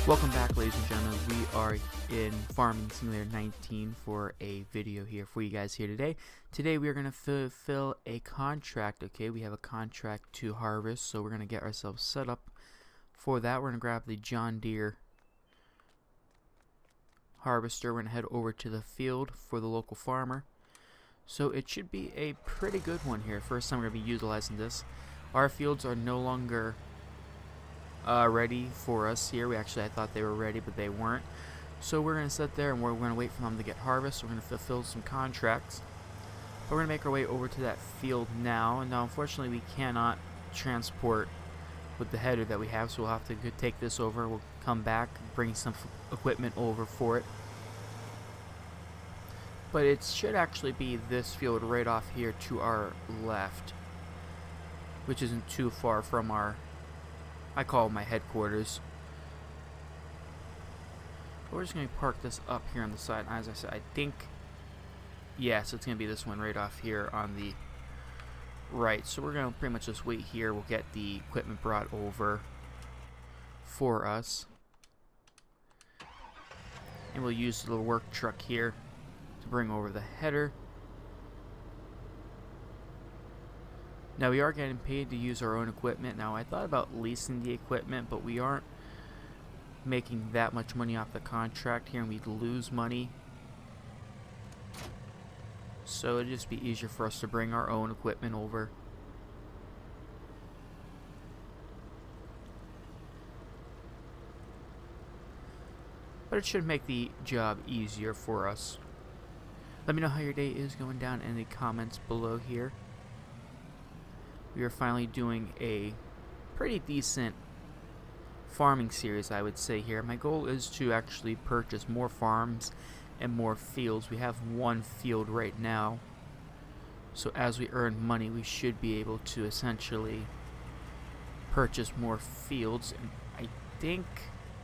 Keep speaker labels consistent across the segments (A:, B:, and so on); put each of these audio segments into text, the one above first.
A: Welcome back, ladies and gentlemen. We are in Farming Simulator 19 for a video here for you guys here today. Today we are going to fulfill a contract, okay? We have a contract to harvest, so we're going to get ourselves set up for that. We're going to grab the John Deere harvester. We're going to head over to the field for the local farmer. So it should be a pretty good one here. First time we're going to be utilizing this. Our fields are no longer ready for us here. I thought they were ready, but they weren't. So we're going to sit there and we're going to wait for them to get harvest. We're going to fulfill some contracts. We're going to make our way over to that field now. And now, unfortunately, we cannot transport with the header that we have, so we'll have to take this over. We'll come back, bring some equipment over for it. But it should actually be this field right off here to our left, which isn't too far from our, I call it my headquarters. We're just going to park this up here on the side. As I said, I think, yes, it's going to be this one right off here on the right. So we're going to pretty much just wait here. We'll get the equipment brought over for us. And we'll use the little work truck here to bring over the header. Now we are getting paid to use our own equipment. Now I thought about leasing the equipment, but we aren't making that much money off the contract here, and we'd lose money. So it'd just be easier for us to bring our own equipment over. But it should make the job easier for us. Let me know how your day is going down in the comments below here. We are finally doing a pretty decent farming series, I would say here. My goal is to actually purchase more farms and more fields. We have one field right now, so as we earn money we should be able to essentially purchase more fields. And I think,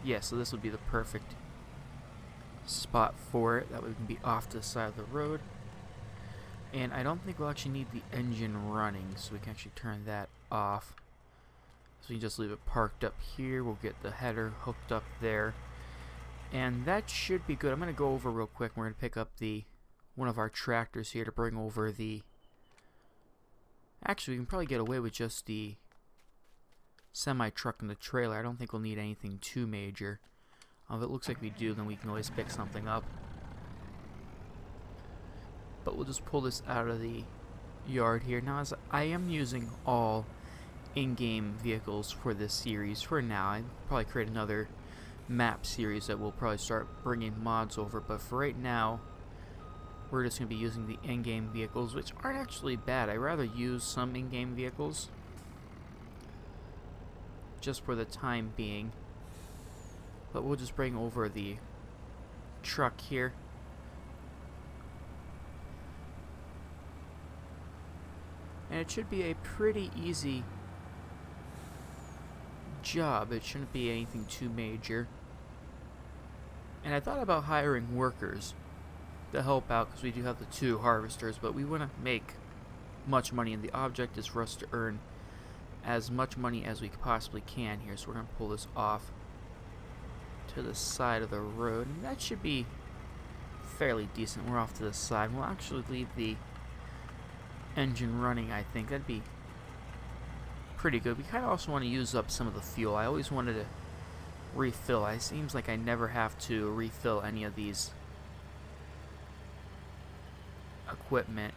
A: yeah, so this would be the perfect spot for it. That way we can be off to the side of the road. And I don't think we'll actually need the engine running, so we can actually turn that off. So we can just leave it parked up here. We'll get the header hooked up there. And that should be good. I'm going to go over real quick. We're going to pick up one of our tractors here to bring over the... Actually, we can probably get away with just the semi-truck and the trailer. I don't think we'll need anything too major. If it looks like we do, then we can always pick something up. But we'll just pull this out of the yard here. Now, as I am using all in-game vehicles for this series for now, I'll probably create another map series that we'll probably start bringing mods over. But for right now, we're just going to be using the in-game vehicles, which aren't actually bad. I'd rather use some in-game vehicles just for the time being. But we'll just bring over the truck here. And it should be a pretty easy job. It shouldn't be anything too major. And I thought about hiring workers to help out, because we do have the 2 harvesters, but we wouldn't make much money, and the object is for us to earn as much money as we possibly can here. So we're going to pull this off to the side of the road, and that should be fairly decent. We're off to the side. We'll actually leave the engine running. I think that'd be pretty good. We kind of also want to use up some of the fuel. I always wanted to refill. It seems like I never have to refill any of these equipment,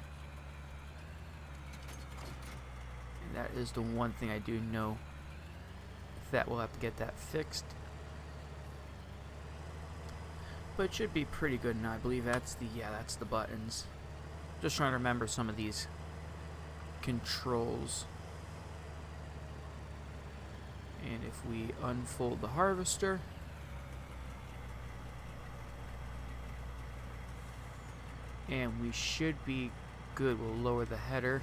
A: and that is the one thing I do know that we'll have to get that fixed. But it should be pretty good, and I believe that's the buttons. Just trying to remember some of these controls. And if we unfold the harvester, and we should be good. We'll lower the header,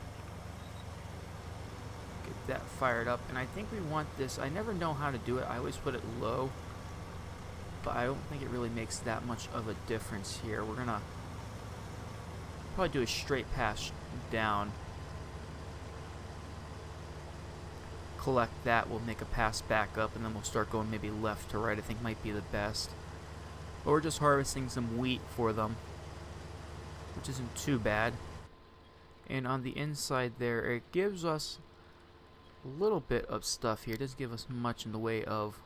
A: get that fired up, and I think we want this. I never know how to do it. I always put it low, but I don't think it really makes that much of a difference here. We're gonna probably do a straight pass down. collect that, we'll make a pass back up, and then we'll start going maybe left to right. I think might be the best. But we're just harvesting some wheat for them, which isn't too bad. And on the inside there, it gives us a little bit of stuff here. It doesn't give us much in the way of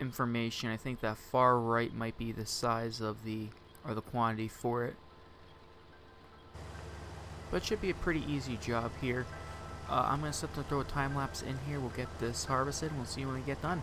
A: information. I think that far right might be the size of the quantity for it. But it should be a pretty easy job here. I'm going to set to throw a time lapse in here. We'll get this harvested and we'll see when we get done.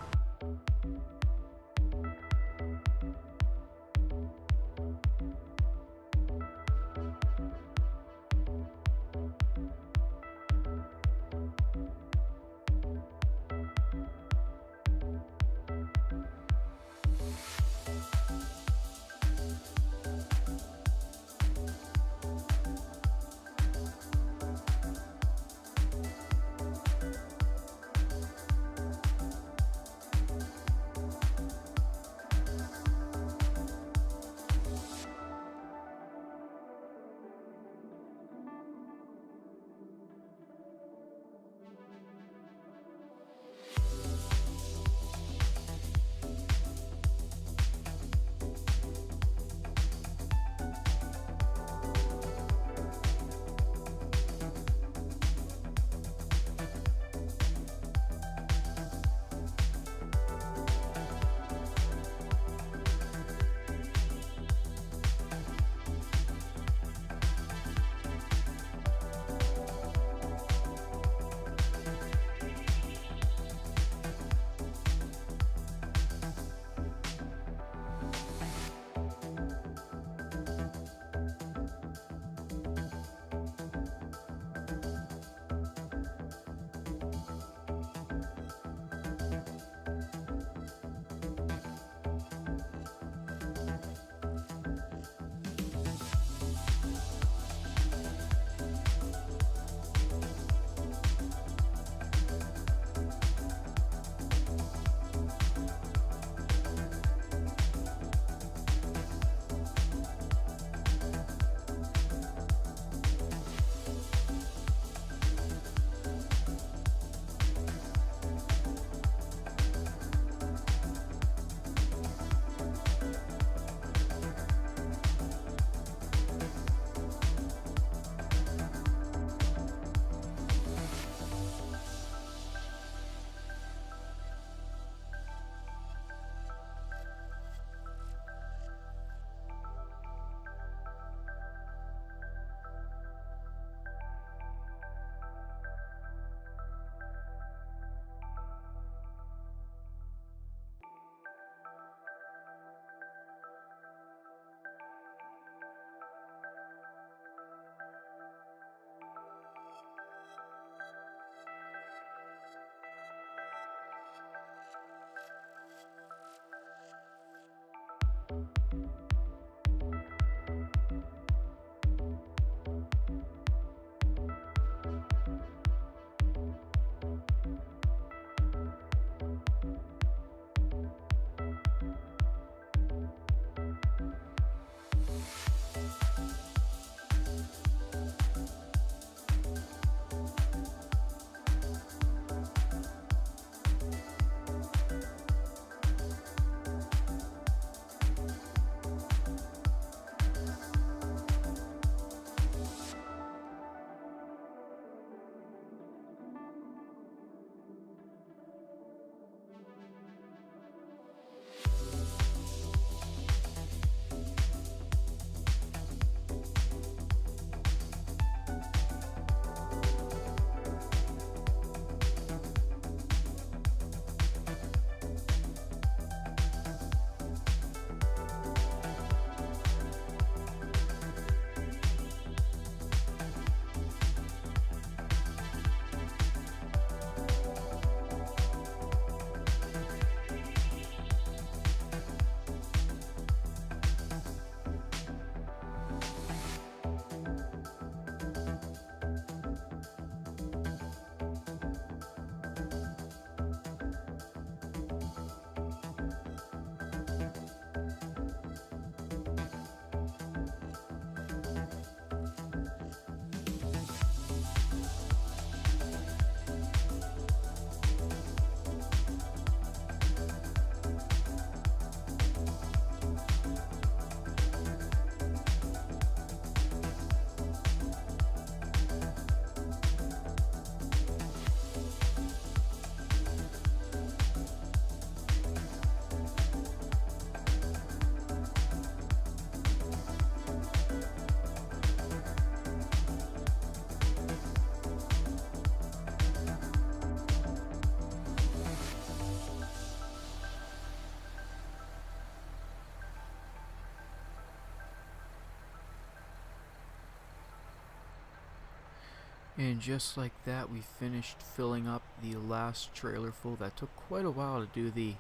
A: And just like that, we finished filling up the last trailer full. That took quite a while to do the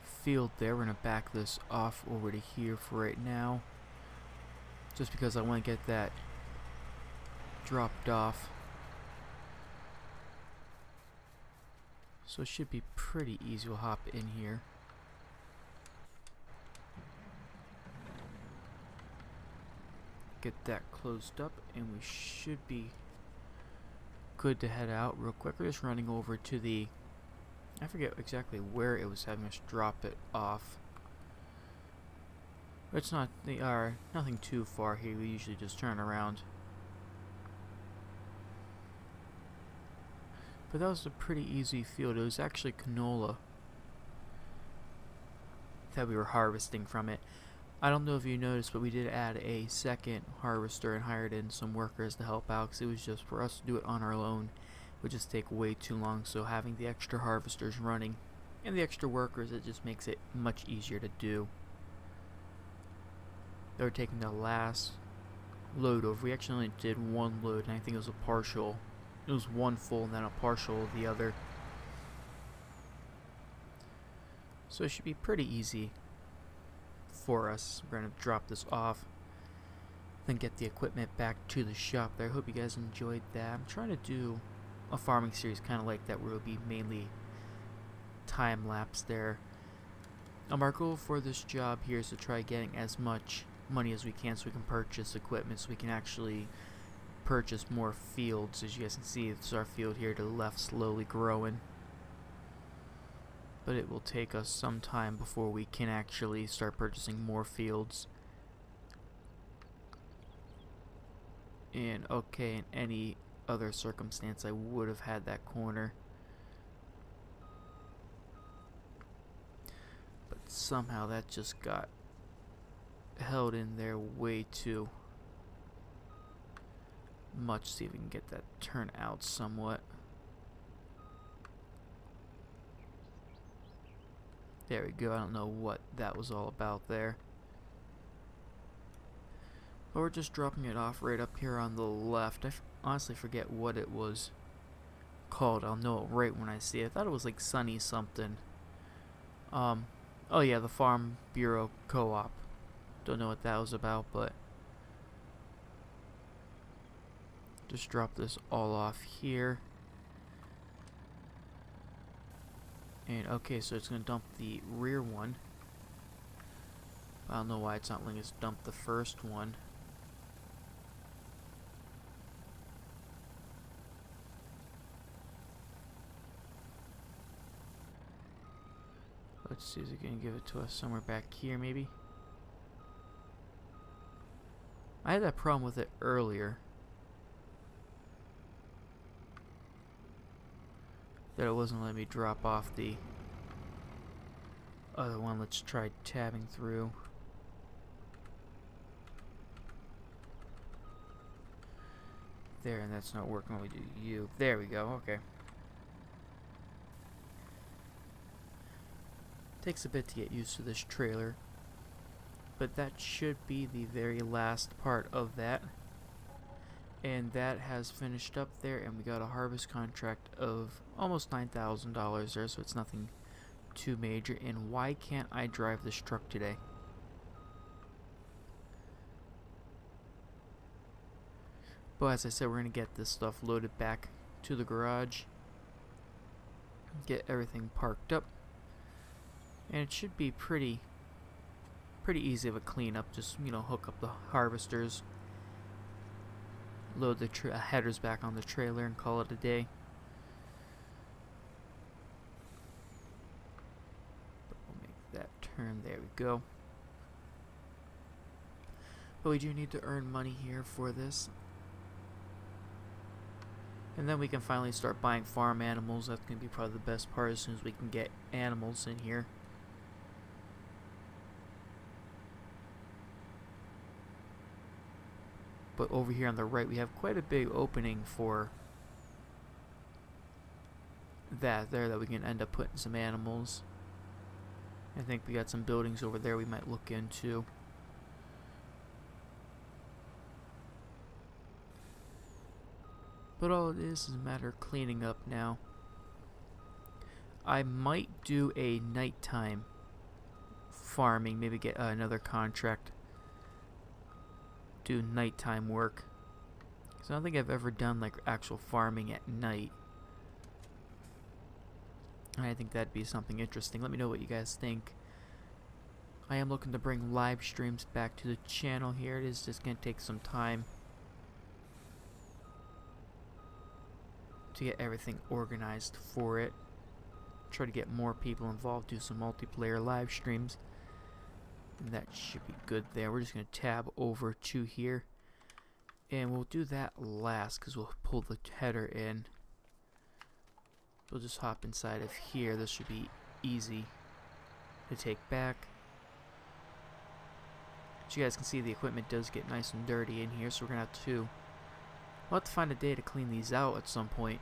A: field there. We're going to back this off over to here for right now, just because I want to get that dropped off. So it should be pretty easy. We'll hop in here. Get that closed up and we should be good to head out real quick. We're just running over to the, I forget exactly where it was having us drop it off. It's not nothing too far here. We usually just turn around. But that was a pretty easy field. It was actually canola that we were harvesting from it. I don't know if you noticed, but we did add a second harvester and hired in some workers to help out, because it was just for us to do it on our own would just take way too long. So having the extra harvesters running and the extra workers, it just makes it much easier to do. They were taking the last load over. We actually only did one load, and I think it was a partial. It was one full and then a partial of the other. So it should be pretty easy for us. We're going to drop this off, then get the equipment back to the shop there. I hope you guys enjoyed that. I'm trying to do a farming series kind of like that, where it'll be mainly time lapse there. Our goal for this job here is to try getting as much money as we can so we can purchase equipment, so we can actually purchase more fields. As you guys can see, it's our field here to the left slowly growing, but it will take us some time before we can actually start purchasing more fields. And okay, in any other circumstance I would have had that corner, but somehow that just got held in there way too much. See if we can get that turned out somewhat. There we go. I don't know what that was all about there, but we're just dropping it off right up here on the left. I honestly forget what it was called. I'll know it right when I see it. I thought it was like Sunny something. Oh yeah, the Farm Bureau Co-op. Don't know what that was about, but just drop this all off here. And okay, so it's going to dump the rear one. I don't know why it's not letting us dump the first one. Let's see, is it going to give it to us somewhere back here maybe? I had that problem with it earlier, that it wasn't letting me drop off the other one. Let's try tabbing through. There, and that's not working when we do U. There we go, okay. Takes a bit to get used to this trailer, but that should be the very last part of that. And that has finished up there, and we got a harvest contract of almost $9,000 there, so it's nothing too major. And why can't I drive this truck today? But as I said, we're going to get this stuff loaded back to the garage, get everything parked up, and it should be pretty easy of a cleanup. Just, you know, hook up the harvesters, load the headers back on the trailer, and call it a day. We'll make that turn. There we go. But we do need to earn money here for this, and then we can finally start buying farm animals. That's going to be probably the best part, as soon as we can get animals in here. But over here on the right, we have quite a big opening for that there, that we can end up putting some animals. I think we got some buildings over there we might look into. But all it is a matter of cleaning up now. I might do a nighttime farming, maybe get another contract, do nighttime work. Because I don't think I've ever done like actual farming at night. And I think that'd be something interesting. Let me know what you guys think. I am looking to bring live streams back to the channel here. It is just going to take some time to get everything organized for it. Try to get more people involved, do some multiplayer live streams. And that should be good there. We're just going to tab over to here. And we'll do that last because we'll pull the header in. We'll just hop inside of here. This should be easy to take back. As you guys can see, the equipment does get nice and dirty in here, so we're going to we'll have to find a day to clean these out at some point.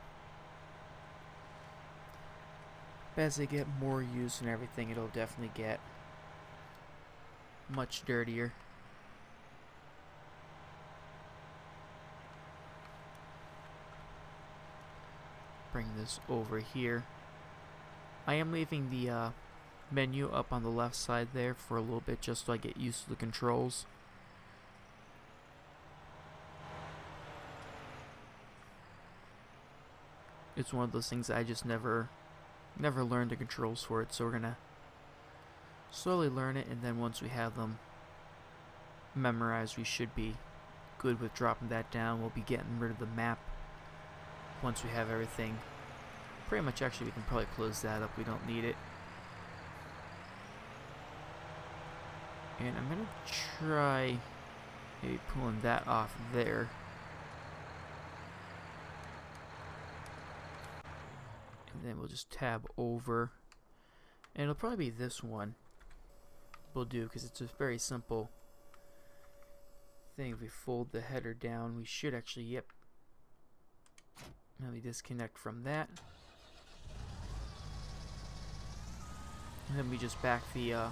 A: But as they get more use and everything, it'll definitely get much dirtier. Bring this over here. I am leaving the menu up on the left side there for a little bit just so I get used to the controls. It's one of those things I just never learned the controls for it, so we're gonna slowly learn it, and then once we have them memorized, we should be good with dropping that down. We'll be getting rid of the map once we have everything. Pretty much, actually, we can probably close that up. We don't need it. And I'm gonna try maybe pulling that off there. And then we'll just tab over. And it'll probably be this one we'll do because it's a very simple thing. If we fold the header down, we should actually, yep. Now we disconnect from that. And then we just back the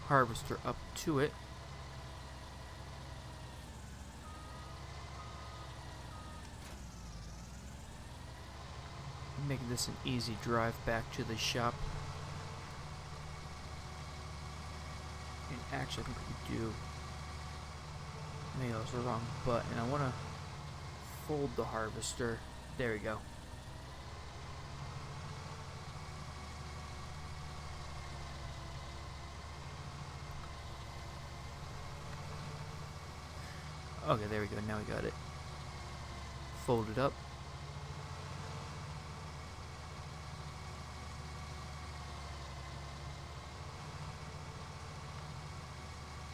A: harvester up to it. Making this an easy drive back to the shop. And actually, I think we could do. Maybe that was the wrong button. I want to fold the harvester. There we go. Okay, there we go. Now we got it. Fold it up.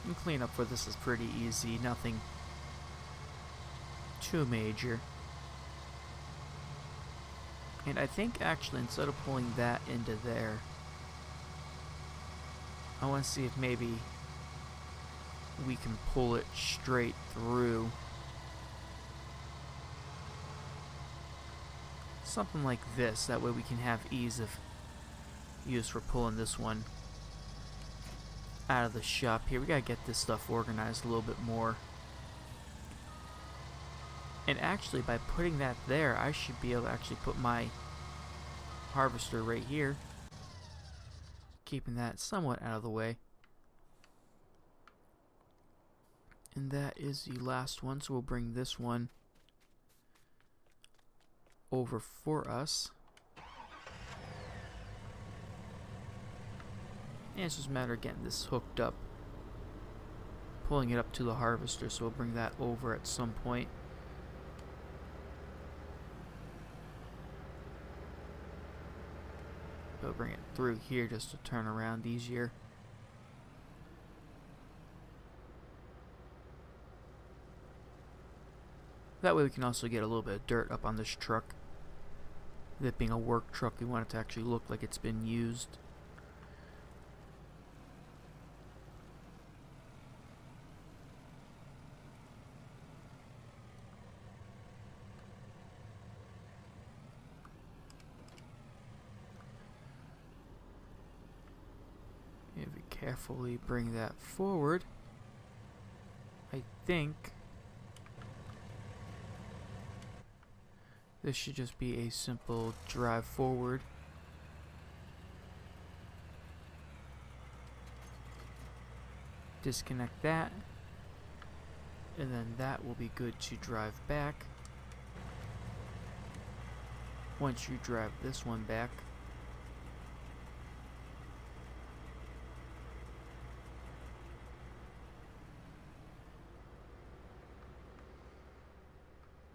A: And cleanup for this is pretty easy. Nothing too major. And I think actually instead of pulling that into there, I want to see if maybe we can pull it straight through. Something like this. That way we can have ease of use for pulling this one out of the shop here. We gotta get this stuff organized a little bit more. And actually, by putting that there, I should be able to actually put my harvester right here, keeping that somewhat out of the way. And that is the last one, so we'll bring this one over for us. And it's just a matter of getting this hooked up, pulling it up to the harvester, so we'll bring that over at some point. We'll bring it through here just to turn around easier. That way we can also get a little bit of dirt up on this truck. With it being a work truck, we want it to actually look like it's been used. If we carefully bring that forward, I think This should just be a simple drive forward. Disconnect that. And then that will be good to drive back. Once you drive this one back,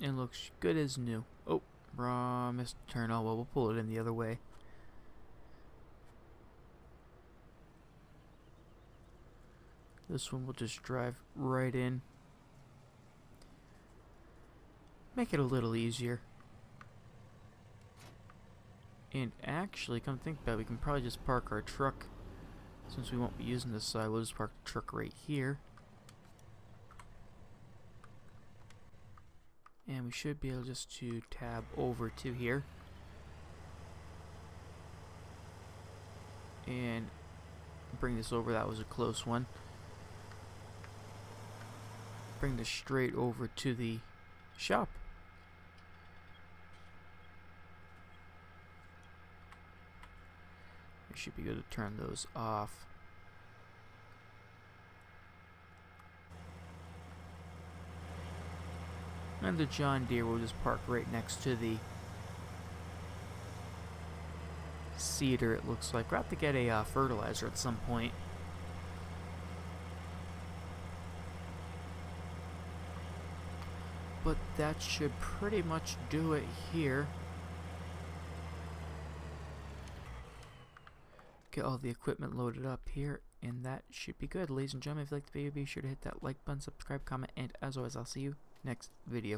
A: it looks good as new. Oh, wrong, missed turn. Oh well, we'll pull it in the other way. This one will just drive right in. Make it a little easier. And actually, come think about it, we can probably just park our truck. Since we won't be using this side, we'll just park the truck right here. And we should be able just to tab over to here. And bring this over. That was a close one. Bring this straight over to the shop. We should be good to turn those off. And the John Deere will just park right next to the seeder, it looks like. We'll have to get a fertilizer at some point. But that should pretty much do it here. Get all the equipment loaded up here, and that should be good. Ladies and gentlemen, if you liked the video, be sure to hit that like button, subscribe, comment, and as always, I'll see you next video.